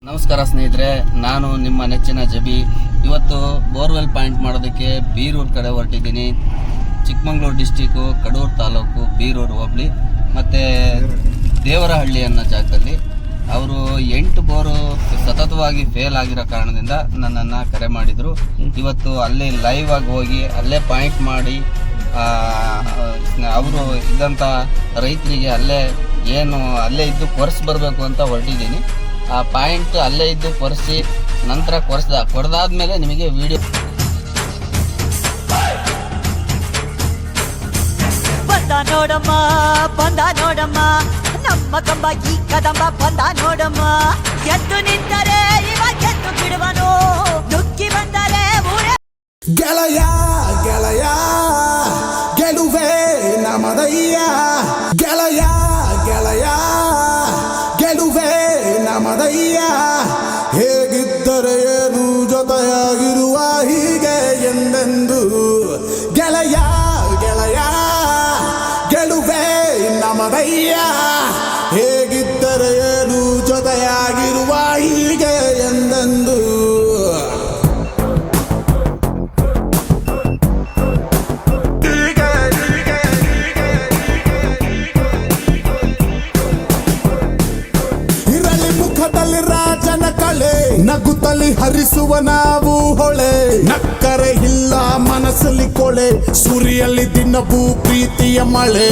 ನಮಸ್ಕಾರ ಸ್ನೇಹಿತರೆ, ನಾನು ನಿಮ್ಮ ನೆಚ್ಚಿನ ಜಬಿ. ಇವತ್ತು ಬೋರ್ವೆಲ್ ಪಾಯಿಂಟ್ ಮಾಡೋದಕ್ಕೆ ಬೀರೂರು ಕಡೆ ಹೊರಟಿದ್ದೀನಿ. ಚಿಕ್ಕಮಗಳೂರು ಡಿಸ್ಟಿಕ್ಕು, ಕಡೂರು ತಾಲೂಕು, ಬೀರೂರು ಹೋಬಳಿ ಮತ್ತು ದೇವರಹಳ್ಳಿ ಅನ್ನೋ ಜಾಗದಲ್ಲಿ ಅವರು 8 ಬೋರು ಸತತವಾಗಿ ಫೇಲ್ ಆಗಿರೋ ಕಾರಣದಿಂದ ನನ್ನನ್ನು ಕರೆ ಮಾಡಿದರು. ಇವತ್ತು ಅಲ್ಲಿ ಲೈವ್ ಆಗಿ ಹೋಗಿ ಅಲ್ಲೇ ಪಾಯಿಂಟ್ ಮಾಡಿ ಅವರು ಇದ್ದಂಥ ರೈತರಿಗೆ ಅಲ್ಲೇ ಇದ್ದು ಕೊರೆಸಿ ಬರಬೇಕು ಅಂತ ಹೊರಟಿದ್ದೀನಿ. ಆ ಪಾಯಿಂಟ್ ಅಲ್ಲೇ ಇದ್ದು ಕೊರೆಸಿ ನಂತರ ಕೊರೆದಾದ್ಮೇಲೆ ನಿಮಗೆ ವಿಡಿಯೋ ಬಂದ ನೋಡಮ್ಮ ನಮ್ಮ ಕಂಬ ಈ ಕದಂಬ ಬಂದ ನೋಡಮ್ಮ. ಎದ್ದು ನಿಂತರೆ ಇವಾಗ ಎದ್ದು ಬಿಡುವನು, ನುಗ್ಗಿ ಬಂದರೆ ಗೆಳೆಯ ಗೆಳೆಯ ಗೆಲುವೆ ನಮದಯ್ಯ, ಗೆಳೆಯ ಗೆಳೆಯ ಗೆಲುವೆ ನಮದಯ್ಯ. ಹೇಗಿದ್ದರೆ ಏನು ಜೊತೆಯಾಗಿರುವ ಹೀಗೆ ಎಂದೆಂದು, ಗೆಳೆಯ ಗೆಳೆಯ ಗೆಲುವೆ ನಮದಯ್ಯ. ಹೇಗಿದ್ದರೆ ಏನು ಜೊತೆಯಾಗಿರುವ ಹೀಗೆ ಎಂದೆಂದು. ನಗುತ್ತಲಿ ಹರಿಸುವ ನಾವು ಹೊಳೆ, ನಕ್ಕರೆ ಇಲ್ಲ ಮನಸ್ಸಲ್ಲಿ ಕೊಳೆ, ಸುರಿಯಲ್ಲಿ ದಿನವೂ ಪ್ರೀತಿಯ ಮಳೆ.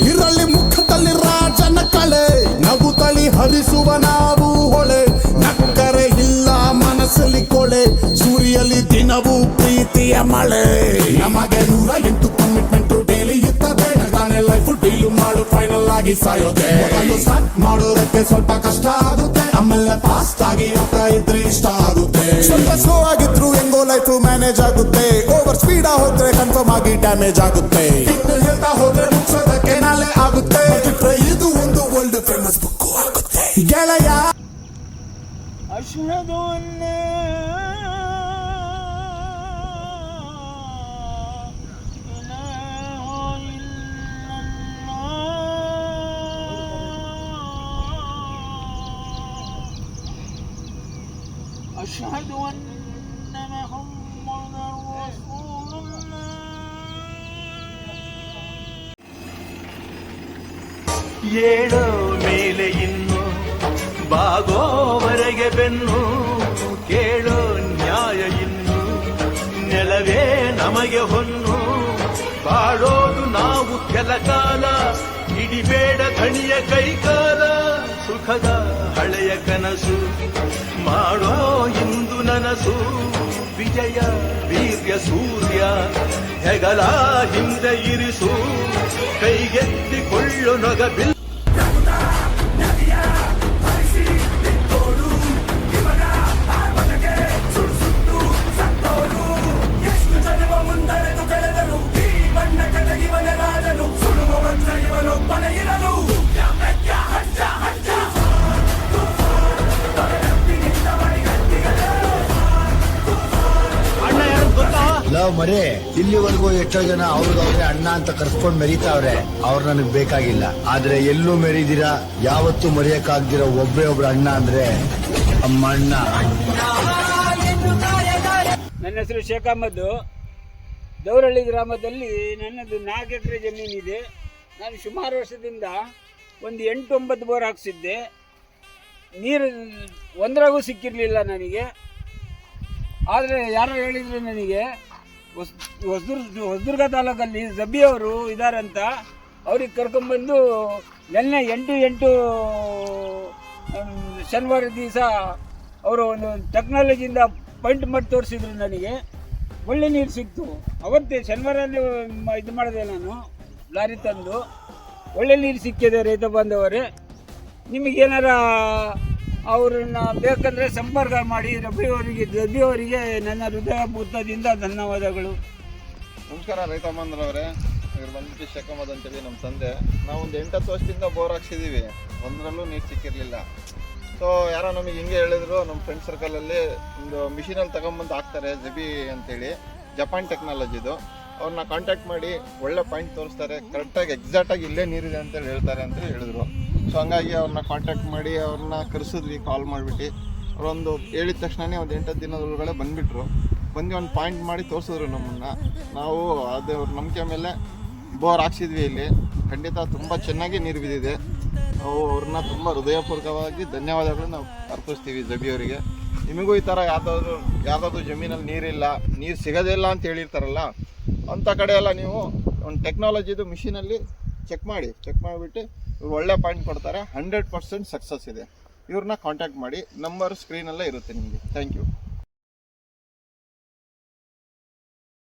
ಇರಲಿ ಮುಖದಲ್ಲಿ ರಾಜನ ಕಳೆ, ನಗುತ್ತಲಿ ಹರಿಸುವ ನಾವು ಹೊಳೆ, ನಕ್ಕರೆ ಇಲ್ಲ ಮನಸ್ಸಲ್ಲಿ ಕೊಳೆ, ಸುರಿಯಲ್ಲಿ ದಿನವೂ ಪ್ರೀತಿಯ ಮಳೆ. ನಮಗೆ 108 ಕಮಿಟ್ಮೆಂಟ್ ಡೈಲಿ ಇರ್ತದೆ, ನಗಾನೆ ಲೈಫ್ ಡೀಲ್ ಮಾಡು ಫೈನಲ್ ಆಗಿ ಸಾಯೋದೆ. ಸ್ಟಾರ್ಟ್ ಮಾಡೋದಕ್ಕೆ ಸ್ವಲ್ಪ ಕಷ್ಟ ಆಗುತ್ತೆ, ಆಮೇಲೆ ಫಾಸ್ಟ್ ಆಗಿ ಹೋಗ್ತಾ ಇದ್ರೆ ಇಷ್ಟ ಆಗುತ್ತೆ. ಸ್ವಲ್ಪ ಸ್ಲೋ ಆಗಿದ್ರು ಹೆಂಗೋ ಲೈಫ್ ಮ್ಯಾನೇಜ್ ಆಗುತ್ತೆ, ಓವರ್ ಸ್ಪೀಡ್ ಹೋದ್ರೆ ಕನ್ಫರ್ಮ್ ಆಗಿ ಡ್ಯಾಮೇಜ್ ಆಗುತ್ತೆ. ಇನ್ನು ಹೇಳ್ತಾ ಹೋದ್ರೆ ಮುಗಿಸೋದಕ್ಕೆ ನಾಳೆ ಆಗುತ್ತೆ, ಇದು ಒಂದು ವರ್ಲ್ಡ್ ಫೇಮಸ್ ಬುಕ್ ಆಗುತ್ತೆ. ಗೆಳೆಯ ಅಶ್ಹದು ಅನ್ನ أشهد أن محمدا رسول الله. ಏಳೋ ಮೇಲೆ ಇನ್ನು ಬಾಗೋವರೆಗೆ ಬೆನ್ನು, ಕೇಳೋ ನ್ಯಾಯ ಇನ್ನು ನೆಲವೇ ನಮಗೆ ಹೊನ್ನು. ಬಾಳೋದು ನಾವು ಕೆಲ ಕಾಲ, ಹಿಡಿಬೇಡ ಧಣಿಯ ಕೈಕಾಲ. ಸುಖದ ಹಳೆಯ ಕನಸು ಮಾಡೋ ಇಂದು ನನಸು, ವಿಜಯ ವೀರ್ಯ ಸೂರ್ಯ ಹೆಗಲ ಹಿಂದೆ ಇರಿಸು, ಕೈಗೆತ್ತಿಕೊಳ್ಳು ನೊಗಬಿಲ್. ಲವ್ ಮರೇ, ಇಲ್ಲಿವರೆಗೂ ಎಷ್ಟೋ ಜನ ಅವ್ರಿಗವ್ರೆ ಅಣ್ಣ ಅಂತ ಕರ್ಸ್ಕೊಂಡ್ ಮೆರೀತಾವ್ರೆ. ಅವ್ರು ನನಗ್ ಬೇಕಾಗಿಲ್ಲ. ಆದ್ರೆ ಎಲ್ಲೂ ಮೆರೀದಿರಾ, ಯಾವತ್ತೂ ಮರೆಯಕ್ಕಾಗ್ದಿರೋ ಒಬ್ಬರೇ ಒಬ್ರು ಅಣ್ಣ ಅಂದ್ರೆ ಅಮ್ಮ ಅಣ್ಣ. ನನ್ನ ಹೆಸರು ಶೇಖ್ ಅಹಮದ್. ದೇವರಹಳ್ಳಿ ಗ್ರಾಮದಲ್ಲಿ ನನ್ನದು 4 ಎಕರೆ ಜಮೀನಿದೆ. ನಾನು ಸುಮಾರು ವರ್ಷದಿಂದ ಒಂದು 8-9 ಬೋರ್ ಹಾಕ್ಸಿದ್ದೆ. ನೀರು ಒಂದರಾಗೂ ಸಿಕ್ಕಿರಲಿಲ್ಲ ನನಗೆ. ಆದರೆ ಯಾರು ಹೇಳಿದ್ರು ನನಗೆ, ಹೊಸದುರ್ಗ ತಾಲೂಕಲ್ಲಿ ಜಬಿ ಅವರು ಇದ್ದಾರಂತ, ಅವ್ರಿಗೆ ಕರ್ಕೊಂಡ್ಬಂದು ನೆನ್ನೆ 8 ಶನಿವಾರ ದಿವಸ ಅವರು ಒಂದು ಟೆಕ್ನಾಲಜಿಯಿಂದ ಪಾಯಿಂಟ್ ಮಾಡಿ ತೋರಿಸಿದ್ರು. ನನಗೆ ಒಳ್ಳೆ ನೀರು ಸಿಕ್ತು. ಅವತ್ತೇ ಶನಿವಾರನೇ ಇದು ಮಾಡಿದೆ, ನಾನು ಲಾರಿ ತಂದು ಒಳ್ಳೆ ನೀರು ಸಿಕ್ಕಿದೆ. ರೈತ ಬಾಂಧವರೇ, ನಿಮಗೇನಾರ ಅವ್ರನ್ನ ಬೇಕಂದರೆ ಸಂಪರ್ಕ ಮಾಡಿ. ಜಬಿ ಅವರಿಗೆ ನನ್ನ ಹೃದಯಪೂರ್ವಕದಿಂದ ಧನ್ಯವಾದಗಳು. ನಮಸ್ಕಾರ ರೈತ ಬಾಂಧವರೇ, ಇವ್ರು ಬಂದ್ಬಿಟ್ಟು ಶೇಖ್ ಅಹಮದ್ ಅಂತೇಳಿ ನಮ್ಮ ತಂದೆ. ನಾವೊಂದು 8-10 ವರ್ಷದಿಂದ ಬೋರ್ ಹಾಕ್ಸಿದ್ದೀವಿ, ಒಂದರಲ್ಲೂ ನೀರು ಸಿಕ್ಕಿರಲಿಲ್ಲ. ಸೊ ಯಾರೋ ನಮಗೆ ಹಿಂಗೆ ಹೇಳಿದ್ರು, ನಮ್ಮ ಫ್ರೆಂಡ್ ಸರ್ಕಲಲ್ಲಿ ಒಂದು ಮಿಷಿನಲ್ಲಿ ತಗೊಂಬಂದು ಹಾಕ್ತಾರೆ ಜಬಿ ಅಂತೇಳಿ, ಜಪಾನ್ ಟೆಕ್ನಾಲಜಿದು. ಅವ್ರನ್ನ ಕಾಂಟ್ಯಾಕ್ಟ್ ಮಾಡಿ ಒಳ್ಳೆ ಪಾಯಿಂಟ್ ತೋರಿಸ್ತಾರೆ, ಕರೆಕ್ಟಾಗಿ ಎಕ್ಸಾಕ್ಟಾಗಿ ಇಲ್ಲೇ ನೀರಿದೆ ಅಂತೇಳಿ ಹೇಳ್ತಾರೆ ಅಂತ ಹೇಳಿದ್ರು. ಸೊ ಹಂಗಾಗಿ ಅವ್ರನ್ನ ಕಾಂಟ್ಯಾಕ್ಟ್ ಮಾಡಿ ಅವ್ರನ್ನ ಕರೆಸಿದ್ವಿ, ಕಾಲ್ ಮಾಡಿಬಿಟ್ಟು. ಅವರೊಂದು ಹೇಳಿದ ತಕ್ಷಣವೇ ಒಂದು 8 ದಿನದೊಳಗಡೆ ಬಂದುಬಿಟ್ರು. ಬಂದು ಒಂದು ಪಾಯಿಂಟ್ ಮಾಡಿ ತೋರಿಸಿದ್ರು ನಮ್ಮನ್ನು. ನಾವು ಅದೇ ಅವ್ರ ನಂಬಿಕೆ ಮೇಲೆ ಬೋರ್ ಹಾಕ್ಸಿದ್ವಿ. ಇಲ್ಲಿ ಖಂಡಿತ ತುಂಬ ಚೆನ್ನಾಗಿ ನೀರು ಬಿದ್ದಿದೆ. ನಾವು ಅವ್ರನ್ನ ತುಂಬ ಹೃದಯಪೂರ್ವಕವಾಗಿ ಧನ್ಯವಾದಗಳು ನಾವು ಅರ್ಪಿಸ್ತೀವಿ ಜಬಿ ಅವರಿಗೆ. ನಿಮಗೂ ಈ ಥರ ಯಾವುದಾದ್ರು ಜಮೀನಲ್ಲಿ ನೀರಿಲ್ಲ, ನೀರು ಸಿಗೋದೇ ಇಲ್ಲ ಅಂತ ಹೇಳಿರ್ತಾರಲ್ಲ, ಅಂಥ ಕಡೆ ಎಲ್ಲ ನೀವು ಒಂದು ಟೆಕ್ನಾಲಜಿದು ಮಿಷಿನಲ್ಲಿ ಚೆಕ್ ಮಾಡಿಬಿಟ್ಟು ಇವ್ರು ಒಳ್ಳೆ ಪಾಯಿಂಟ್ ಕೊಡ್ತಾರೆ. 100% ಸಕ್ಸಸ್ ಇದೆ. ಇವ್ರನ್ನ ಕಾಂಟ್ಯಾಕ್ಟ್ ಮಾಡಿ. ನಂಬರ್ ಸ್ಕ್ರೀನಲ್ಲೇ ಇರುತ್ತೆ ನಿಮಗೆ. Thank you.